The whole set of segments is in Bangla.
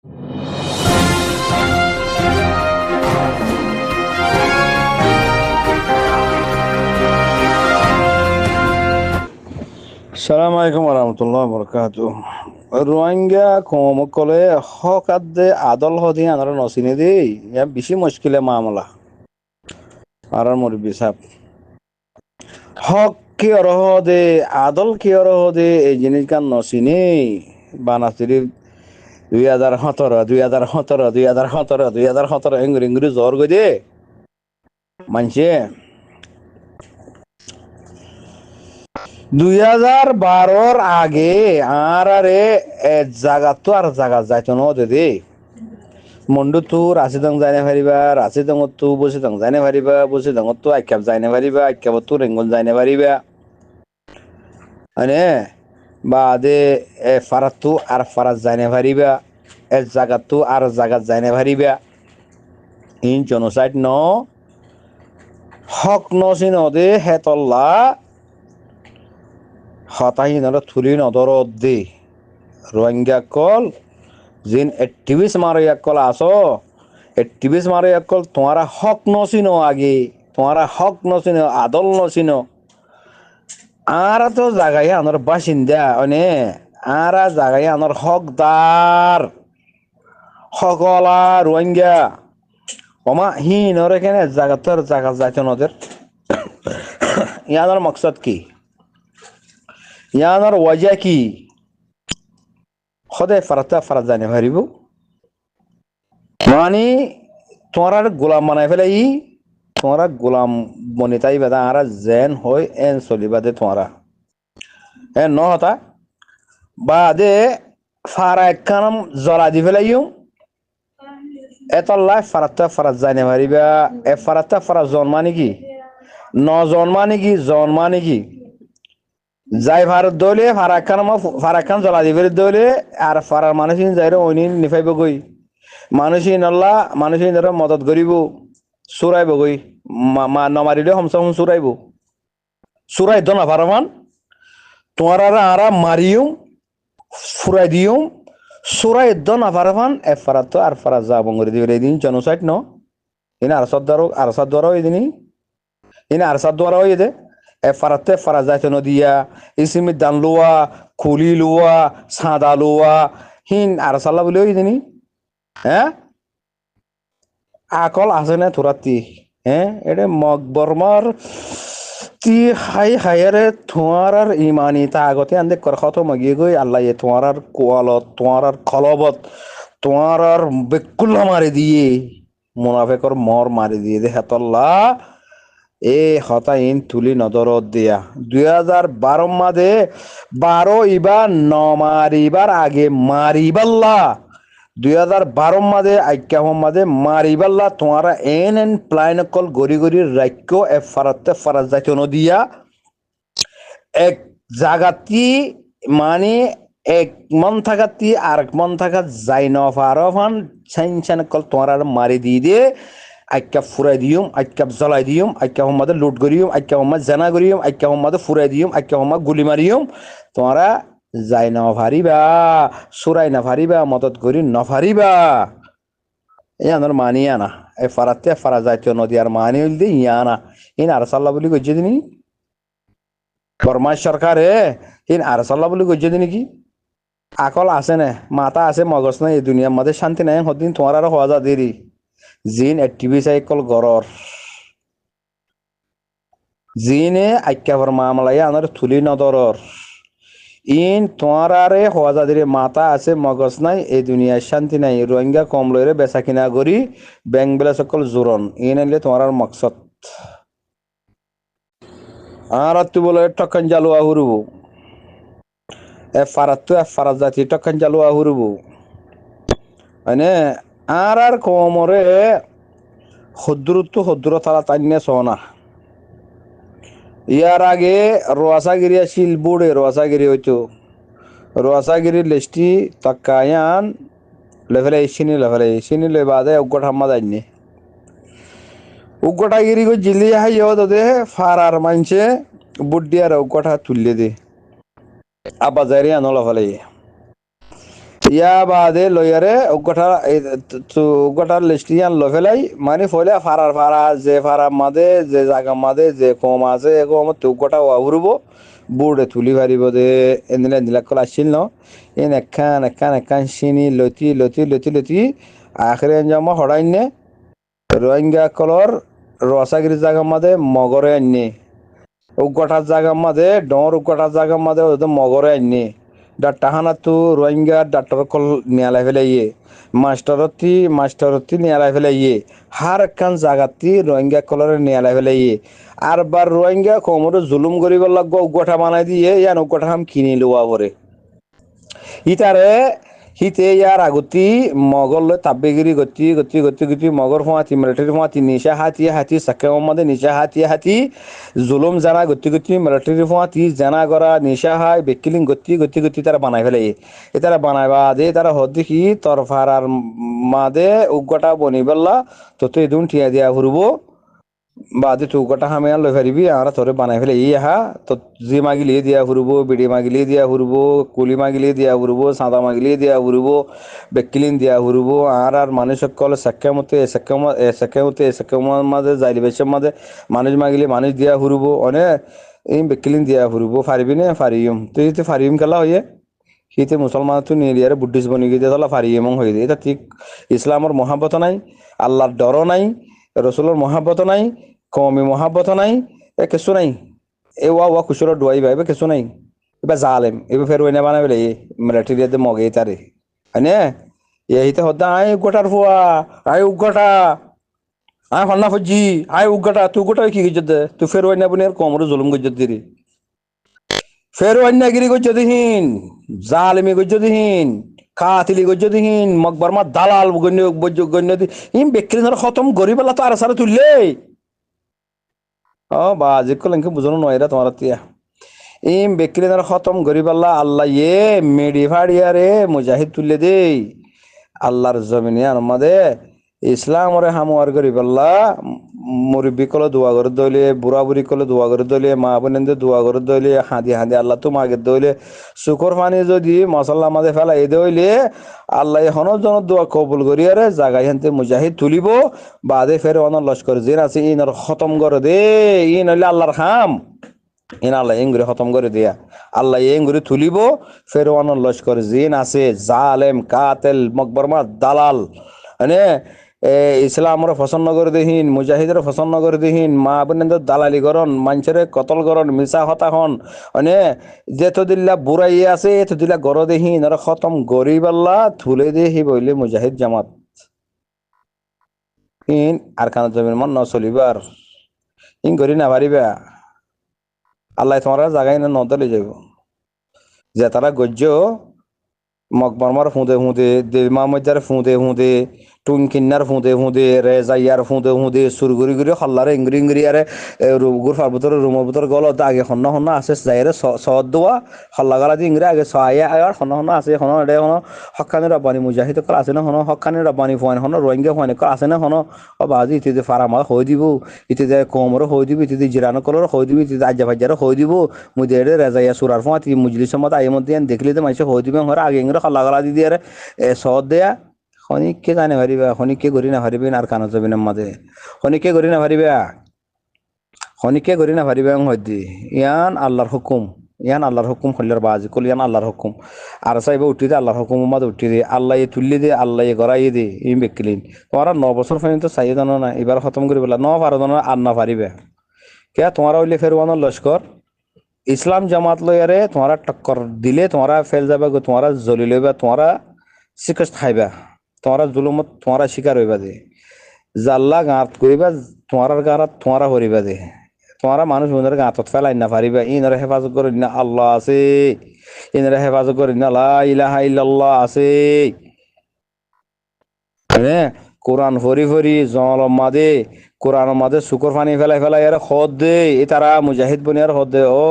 সালাম আলাইকুম রহমতুল্লাহ বরকাত। রোহিঙ্গা কলে হকাদে আদল হদি আনার নসিনে দেই ইয়া বেশি মুশকিলে মামলা আর মুরব্বী সাহেব হক কি অরহ দে আদল কি অরহ দে এই জিনিস গান নসিনে বানাতিরি 2017 2017 2017 2017 ইংরি ইংরি জ্বর গই দে মানছে 2012 আগে আর আরে জায়গা তো আর জায়গা যাইতো ন দে মন্ডু তো রাশি দং যাইনে পারিবা রাশি দং তো বসে দং যাইনে পারিবা বসে দং তো আইকাপ যাইনে পারিবা আইকাপ তো রেঙ্গল যাইনে পারিবা মানে বাদে ফারাত তো আর ফারাত যাইনে পারিবা জায়গা তো আর জায়গা যাইনে পারিবা ইন জনসাইড ন হক নসিন দে হেতল্লা হতাহীন থুলি নদর দে রোহিঙ্গা কল জিন এক্টিভিস্ট মারো কল আসো এক্টিভিস্ট মারো কল তোমারা হক নচিনো আগে তোমারা হক নচিনো আদল নচিনো আর তো জায়গায় আনার বাসিন্দা অনে আর জায়গায় আনার হকদার সকলা রোহিঙ্গা ওমা হিন ওর এখানে জায়গা তো জায়গা যাইতো নদের ইয়ানোর মকসদ কি ইয়ানোর ওয়াজা কি সদায় ফারাত জানে পারিব মানে তোমার গোলাম বানাই ফেলাই তোমারা গোলাম বনিতাই বেদা আর জেন হই এন চলিবাদে তোমারা এন নহতা বাদে ফারা একখান জ্বলা দি ফেলাইও এতল্লাই ফারাত জানে পারিবা এ ফারা জন্মা নেকি জন্মা নেকি যাই ভারত দলে ফারাক্কান জ্বলা দি ফেলে দলে আর ফারার মানুষিন যাই অনি নিফাইব গই মানুষিন ধর মদত করিব চুরাইব গই নমারিলে হমসম চুরাই দ না ফারামান তোমার আরা মারিও ফুরাই দিও চুরাই দ না ফারামান এ ফারাত আর ফারা যা বঙ্গরি দিবে এই দিন জনসাইড ন ইনা আরসাদ দ্বারা ওই দিনই ইনা আরসাদ দ্বারা ওই দে এ ফারাতে ফারা যাইতে নদিয়া ইসিমি দান লোয়া খুলি লোয়া সাদা লোয়া হিন আরসাল্লা বলে ওই দিনই হ্যাঁ আকল আছে না থোরাতি হ্যাঁ এটা মকবরমার তি হাইরে তোমার আর ইমানি তা আগতে আন্দে করখত মগিয়ে গই আল্লাহ তোমার আর কোয়ালত তোমার আর খলবত তোমার আর বেকুল্লা মারি দিয়ে মুনাফেকর মর মারি দিয়ে দে হেতল্লা এ হতাইন তুলি নজরত দিয়া 2012 মাদে 12 ইবার নমারিবার আগে মারিবাল্লা 2012 মাদে আইক্যা মাদে মারিবাল্লা তোমারা এন প্লাইন কল গড়ি রাক্য এ ফারাতে ফারাজ যাইতো নদিয়া এক জাগাতি মানে এক মন থাকাতি আর মন থাকা যাই নফারফান ছাইন কল তোমার মারি দিয়ে আইক্যা ফুরাই দিম আইক্যা জ্বলাই দিম আইক্যা হম্মাদে লুট করিম আইক্যা হম্মাদ জানা করিম আইক্যা হম্মাদে ফুরাই দিম আইক্যা হম্মাদ গুলি মারিম তোমরা যাই না ভারিবা সুরাই না ভারিবা মদত করি নফারিবা ইয়ানোর মানি আনা এ ফারাতে ফারা যাইতো নদী আর মানি হইল দি ইয়ানা ইন আরসাল্লাহ বলি কইছে দিনি বর্মা সরকারে ইন আরসাল্লাহ বলি কইছে দিনি কি আকল আছে না মাথা আছে মগজ নাই এই দুনিয়ার মধ্যে শান্তি নাই হদিন তোমার আর হওয়া যা দেরি জিন টিভি সাইকেল গরর জিনে আইক্যাভর মামলায় আনার থুলি নদরর ইন তোমার আরে হওয়া যা দেরি মাথা আছে মগজ নাই এই দুনিয়ার শান্তি নাই রোহিঙ্গা কম লইরে বেচা কিনা করি ব্যাংক বেলা সকল জোরন ইন এলে তোমার আর মকসদ আর তুই বলে টকান জালু আহুরবো এ ফারাত জাতি টকান জালু আহুরবো মানে আর কমরে হদ্র তারা তাইনে সোনা ইয়ার আগে রোয়াসাগিরি আসিল বুড়ে রোয়াসাগিরি হইতো রোয়াসাগিরির লেস্টি তাকায়ান লেভেলে চিনি লে বাদে উগ্গট হাম্মা যায়নি উগ্গটাগিরি গো জিলি হাইও দে ফারার মানছে বুড্ডি আর উগ্গটা তুললে দে আবাজারি আনো লেভেলে ইয়া বাদে লয়ারে উগটার লিস্টিয়ান লো ফেলাই মানে ফলে ফারা যে ফারা মাদে যে জায়গা মাদে যে কম আছে এগো আমার উগটা উড়ব বুড়ে তুলি পারিব দে এদিন এদিন কল আসছিল ন এন একখান চিনি লতি আখরে জমা হড়াই নে রোহিঙ্গা কলর রসাগিরি জায়গা মাদে মগরে আননি উগটার জায়গা মাদে ডর উগটার জায়গা মাদে মগরে আননি ডাক্তাহানা তো রোহিঙ্গা ডাক্তার কল নিয়ালাই ফেলে মাস্টারতি নিয়ালাই ফেলে হার একখান জাগাতি রোহিঙ্গা কলরে নিয়ালাই ফেলে আর বার রোহিঙ্গা কমরে জুলুম করিব লাগবো উগটা বানাই দিয়ে ইয়ান উগটা হাম কিনি লোয়া পরে ইতারে হিতে ইয়ার আগতি মগল তাব্বেগিরি গতি মগর ফাঁতি মিলিটারি ফাঁতি নিশা হাতি সাকে মধ্যে নিশা হাতি জুলুম জানা গতি মিলিটারি ফাঁতি জানা করা নিশা হাই বেকিলিং গতি তারা বানাই ফেলে তারা বানাইবা দে তারা হদ দেখি তরফার মাদে উগটা বনি বেলা তো এদুন ঠিয়া দিয়া ঘুরবো বাদে তুই গোটা হামে লই পারিবি আর তোরে বানাই ফেলে হা তো জি মাগিলি দিয়া ফুরবো বিড়ি মাগিলি দিয়া ফুরবো কুলি মাগিলি দিয়া ফুরবো সাদা মাগিলি দিয়া ফুরবো বেকিলিন দিয়া ফুরবো আর মানুষ সকল সেকেমতে মাঝে যাইলি বেশের মাঝে মানুষ মাগিলি মানুষ দিয়া ফুরবো অনেক এই বেকিলিন দিয়া ফুরবো পারিবি না ফারিম তুই তো ফারিম খেলা হইয়ে হিতে মুসলমান তো নিয়ে আর বুদ্ধিস্ট বনি গিয়ে তাহলে ফারিম হয়ে দিয়ে এটা ঠিক ইসলামের মহাব্বত নাই আল্লাহর ডর নাই রসুলের মহাব্বত নাই কমি মহাব্বত নাই এ কিছু নাই এ ওয়া খুচরো ডুয়াই ভাইবে কিছু নাই এবার জালেম এবার ফের ওই না বানাবে মিলিটারি মগে তারে হয়নে এইতে হদ্দা আই গোটার ফুয়া আই উগটা আই হন্না ফজি আই উগটা তুই গোটা কি গিয়ে তুই ফের ওই না বনে কমরে জুলুম গজ্জত দিরি ফের অন্যাগিরি গজ্জতিহীন জালেমি গজ্জতিহীন কাতিলি গজ্জতিহীন মকবরমা দালাল গণ্য ইম বেকরি ধর খতম গরিবেলা তো আর সারা তুললে ও বাজি কলঙ্কে বুঝানো নয় রে তোমার তিয়া ইম বেকরি ধর খতম গরিবেলা আল্লাহ মেডি ফাড়িয়া রে মুজাহিদ তুললে দেই আল্লাহর জমিনে আমাদে ইসলামরে হামুয়ার গরিবেলা মুরব্বী কলে দোয়া করে দইলে বুড়া বুড়ি কলে দোয়া করে দইলে মা বোনেদের দোয়া করে দইলে হাঁদি আল্লাহ তো মাগে দইলে শুকর পানি যদি মশলা মাঝে ফেলাই দইলে আল্লাহ হনর জন দোয়া কবুল করিয়ারে জাগাই হানতে মুজাহিদ তুলিব বাদে ফের অনর লস্কর জিন আছে ইনর খতম করে দে ইন হইলে আল্লাহর খাম ইন আল্লাহ এঙ্গুরি খতম করে দিয়া আল্লাহ এঙ্গুরি তুলিব ফের অনর লস্কর জিন আছে জালেম কাতেল মকবরমা দালাল মানে ইসলামরে পছন্দ করে দেহীন মুজাহিদের পছন্দ করে দেহীন মা বোনদের দালালি করন মানুষের কতল করন মিশা হতা হন মানে যেত দিল্লা বুড়াই আছে এত দিল্লা গর দেহীন আর খতম গরিবাল্লা থুলে দেহি বইলে মুজাহিদ জামাত ইন আর কান জমির মন নচলিবার ইন করি না পারিবা আল্লাহ তোমার জাগাই না নদলে যাব যে তারা গজ্য মকবরমার ফুঁদে দেমা মজ্জার ফুঁদে টুন কিন্নার ফুঁদে রেজাইয়ার ফুঁদে সুরগুরি গুরি হল্লারে ইংরি আরে গুর ফার রুমের ভিতর গল আগে হন্ন আছে যাইরে সদ দোয়া হল্লা গালা দি ইংরে আগে সহায় আর হন্ন আছে হন এডে হন হকানি রব্বানি মুজাহিদ কল আছে না হন হকানি রব্বানি ফোন হন রোহিঙ্গা ফোন কল আছে না হন ও বাজি ইতিতে ফারামা হই দিব ইতিতে কোমর হই দিব ইতিতে জিরানো কলর হই দিব ইতিতে আজ্জা ফাজ্জার হই দিব মুদেরে রেজাইয়া সুরার ফোন মুজলিস মত আই মধ্যে দেখলি তো মাইছে হই দিব হর আগে ইংরে হল্লা গালা দি দিয়ে সদ দেয়া খনিককে জানে পারিবা খনিককে গড়ি না পারিবেন আর কানো জমিনের মাঝে খনিককে গড়ি না পারিবা হদ্দি ইয়ান আল্লাহর হুকুম হল্লার বাজি কল ইয়ান আল্লাহর হুকুম আর চাইবে উঠি দে আল্লাহর হুকুম মাঝে উঠি দে আল্লাহ তুললি দে আল্লাহ গড়াই দে ই বেকিলিন তোমারা 9 বছর পর্যন্ত চাই জানো না এবার খতম করি পেলা 9 পারো জানো আর না পারিবে কে তোমারা হইলে ফেরওয়ানোর লস্কর ইসলাম জামাত লয়ারে তোমারা টক্কর দিলে তোমারা ফেল যাবে তোমারা জ্বলি লইবা তোমারা শিকস্ত খাইবা তোমারা জুলুমত তোমারা শিকার হইবা দে জাল্লা গাঁত করিবা তোমার গাঁত তোমারা করিবা দে তোমারা মানুষ মনের গাঁতত ফেলাই না পারিবা ইনারা হেফাজত করি না আল্লাহ আছে ইনারা হেফাজত করি না লা ইলাহা ইল্লাল্লাহ আছে হ্যাঁ কোরআন ফরি জলম মাদে কোরআন মাদে শুকর পানি ফেলাই আর খদ দে এ তারা মুজাহিদ বনি আর খদ দে ও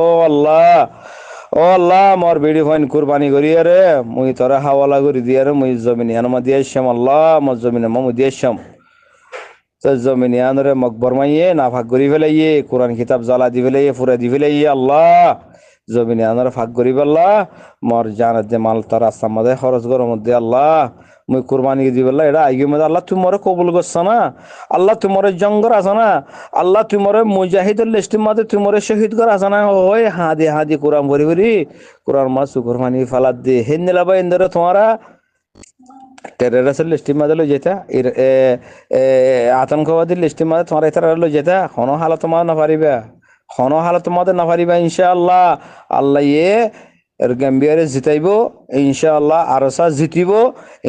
আল্লাহ মোর বেড়ি ফাইন কুরবানি করি রে মুই তোরা হাওয়ালা করি দিয়ে রে মুই জমিনে আনমা দিয়েছাম আল্লাহ মোর জমিনে মুই দিয়েছাম জমিনে আনরে মকবর মাইয়ে না ভাগ করি ফেলাইয়ে কোরআন কিতাব জ্বালা দি ফেলাইয়ে ফুরা দি ফেলাইয়ে আল্লাহ জমিনে আনার ফাঁক করি আল্লাহ মর জানাত যে মাল তার রাস্তার মধ্যে খরচ করার মধ্যে আল্লাহ মুই কুরবানি দি বললা এটা আইগে মধ্যে আল্লাহ তুই মরে কবুল করছ না আল্লাহ তুই মরে জঙ্গর আছে না আল্লাহ তুই মরে মুজাহিদের লিস্টের মধ্যে তুই মরে শহীদ কর আছে না ওই হাদি কোরআন ভরি ভরি কোরআন মাস কুরবানি ফালাদ দে হেন নিলাবা ইন্দরে তোমারা টেররিস্টের লিস্টের মধ্যে লই যেতা আতঙ্কবাদী লিস্টের মধ্যে তোমার এটা লই যেতা হন হালত তোমার না পারিবা হন হালত তোমাদের না পারিবা ইনশাআল্লাহ আল্লাহ এর গাম্বিয়ারে জিতাইব ইনশাআল্লাহ আরসা জিতিব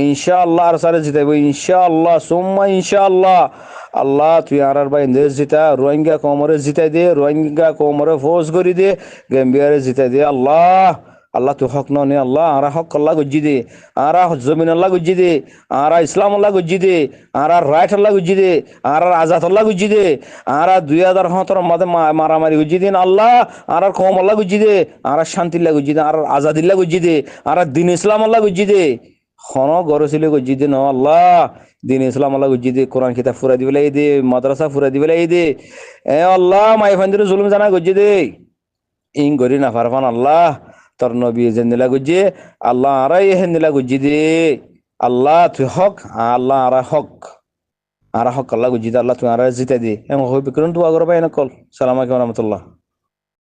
ইনশাআল্লাহ আরসারে জিতাইব ইনশাআল্লাহ সুম্মা ইনশাআল্লাহ আল্লাহ তুই আর বাইন্দে জিতা রোহিঙ্গা কোমরে জিতাই দে রোহিঙ্গা কোমরে ফৌজ করি দে গাম্বিয়ারে জিতাই দে আল্লাহ আল্লাহ তুই হক নে আল্লাহ আরা হক আল্লাহ গুজি দে আরা জমিন আল্লাহ গুজি দে আরা ইসলাম আল্লাহ গুজি দে আরা রাইট আল্লাহ গুজি দে আরা আজাদ আল্লাহ গুজি দে আরা 2017 মধ্যে মারামারি গুজি দিন আল্লাহ আরা কম আল্লাহ গুজি দে আরা শান্তি আল্লাহ গুজি দে আরা আজাদিল্লাহ গুজি দে আরা দিন ইসলাম আল্লাহ গুজি দে খন গরসিলে গুজি দে ন আল্লাহ দিন ইসলাম আল্লাহ গুজি দে কোরআন কিতাব ফুরা দিবেলাই দে মাদ্রাসা ফুরা দিবেলাই দে এ আল্লাহ মাই ফান্দির জুলুম জানা গুজি দে ইং গরি না ফারফান আল্লাহ তোর নবী জেন্দিলা গুজি আল্লাহ আরাই হেন্দিলা গুজি দে আল্লাহ তুই হক আল্লাহ আরা হক আল্লাহ গুজি দে আল্লাহ তুই আরা জিতে দে এমন হই বিক্রম দোয়া করবা এনে কল সালাম আলাইকুম রহমতুল্লাহ